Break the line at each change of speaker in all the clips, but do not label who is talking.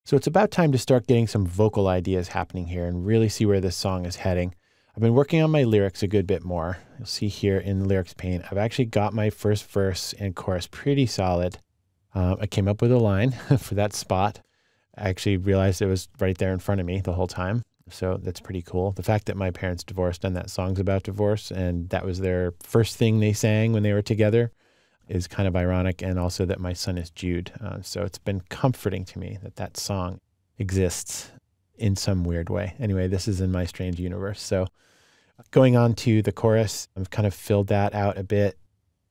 So it's about time to start getting some vocal ideas happening here and really see where this song is heading. I've been working on my lyrics a good bit more. You'll see here in the lyrics pane, I've actually got my first verse and chorus pretty solid. I came up with a line for that spot. I actually realized it was right there in front of me the whole time. So that's pretty cool. The fact that my parents divorced and that song's about divorce and that was their first thing they sang when they were together is kind of ironic. And also that my son is Jude. So it's been comforting to me that that song exists in some weird way. Anyway, this is in my strange universe. So going on to the chorus, I've kind of filled that out a bit.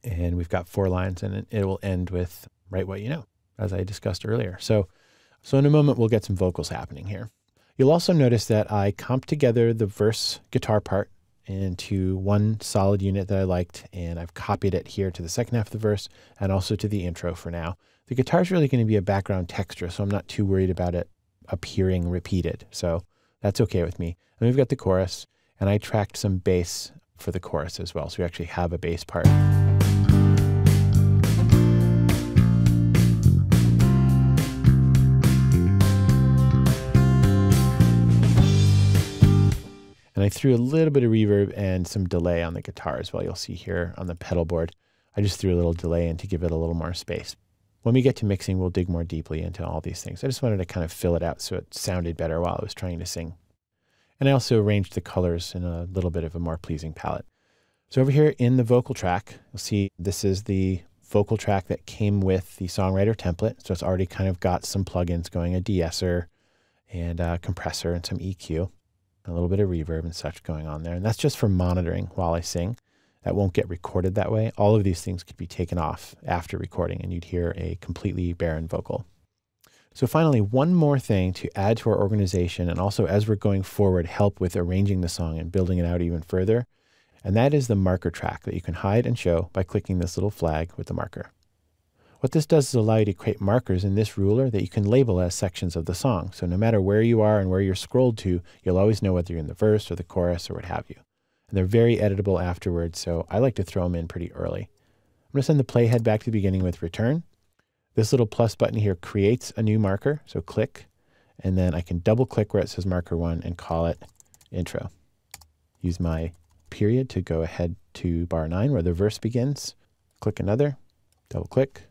And we've got 4 lines and it will end with write what you know, as I discussed earlier. So in a moment, we'll get some vocals happening here. You'll also notice that I comped together the verse guitar part into one solid unit that I liked, and I've copied it here to the second half of the verse and also to the intro for now. The guitar is really going to be a background texture, so I'm not too worried about it appearing repeated. So that's okay with me. And we've got the chorus, and I tracked some bass for the chorus as well. So we actually have a bass part. And I threw a little bit of reverb and some delay on the guitar as well. You'll see here on the pedal board, I just threw a little delay in to give it a little more space. When we get to mixing, we'll dig more deeply into all these things. I just wanted to kind of fill it out so it sounded better while I was trying to sing. And I also arranged the colors in a little bit of a more pleasing palette. So over here in the vocal track, you'll see this is the vocal track that came with the songwriter template. So it's already kind of got some plugins going, a de-esser and a compressor and some EQ. A little bit of reverb and such going on there. And that's just for monitoring while I sing. That won't get recorded that way. All of these things could be taken off after recording and you'd hear a completely barren vocal. So finally, one more thing to add to our organization and also as we're going forward, help with arranging the song and building it out even further. And that is the marker track that you can hide and show by clicking this little flag with the marker. What this does is allow you to create markers in this ruler that you can label as sections of the song. So no matter where you are and where you're scrolled to, you'll always know whether you're in the verse or the chorus or what have you. And they're very editable afterwards, so I like to throw them in pretty early. I'm going to send the playhead back to the beginning with return. This little plus button here creates a new marker, so click, and then I can double click where it says marker 1 and call it intro. Use my period to go ahead to bar 9 where the verse begins. Click another, double click.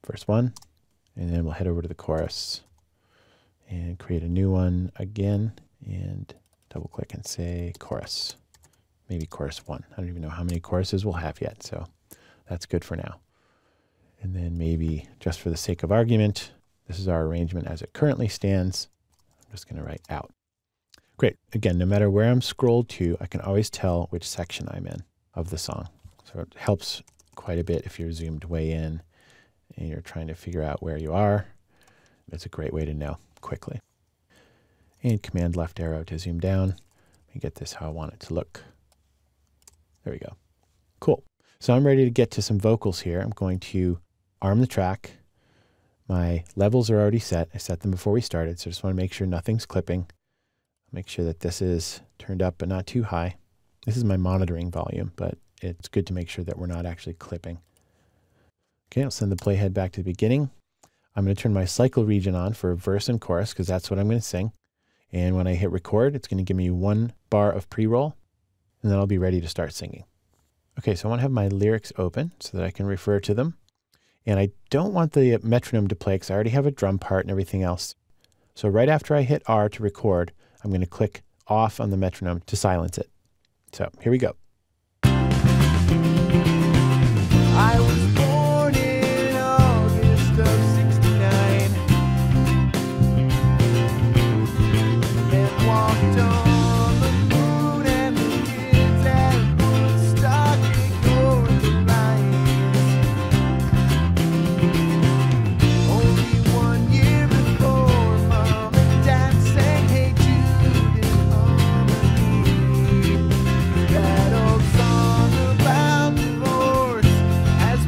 Verse 1, and then we'll head over to the chorus and create a new one again and double click and say chorus, maybe chorus 1. I don't even know how many choruses we'll have yet, so that's good for now. And then maybe just for the sake of argument, this is our arrangement as it currently stands. I'm just going to write out. Great. Again, no matter where I'm scrolled to, I can always tell which section I'm in of the song. So it helps quite a bit if you're zoomed way in and you're trying to figure out where you are. It's a great way to know quickly. And command left arrow to zoom down and get this how I want it to look. There we go. Cool. So I'm ready to get to some vocals here. I'm going to arm the track. My levels are already set. I set them before we started, so I just want to make sure nothing's clipping. Make sure that this is turned up but not too high. This is my monitoring volume, but it's good to make sure that we're not actually clipping. Okay, I'll send the playhead back to the beginning. I'm going to turn my cycle region on for verse and chorus because that's what I'm going to sing. And when I hit record, it's going to give me 1 bar of pre-roll, and then I'll be ready to start singing. Okay, so I want to have my lyrics open so that I can refer to them. And I don't want the metronome to play because I already have a drum part and everything else. So right after I hit R to record, I'm going to click off on the metronome to silence it. So here we go. I was born in August of '69, and walked on the moon, and the kids at Woodstock ignored the lines. Only 1 year before, Mom and Dad sang Hey Jude in harmony. That old song about divorce has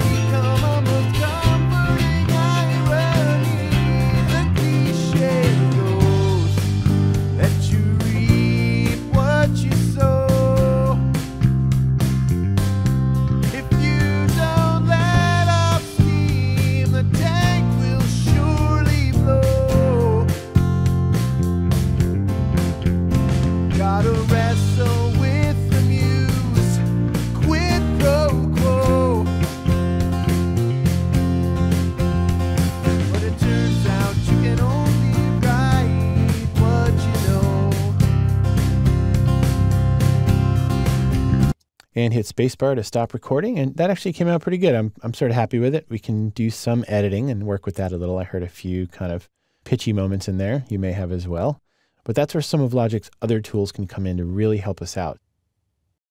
and hit spacebar to stop recording. And that actually came out pretty good. I'm sort of happy with it. We can do some editing and work with that a little. I heard a few kind of pitchy moments in there. You may have as well. But that's where some of Logic's other tools can come in to really help us out.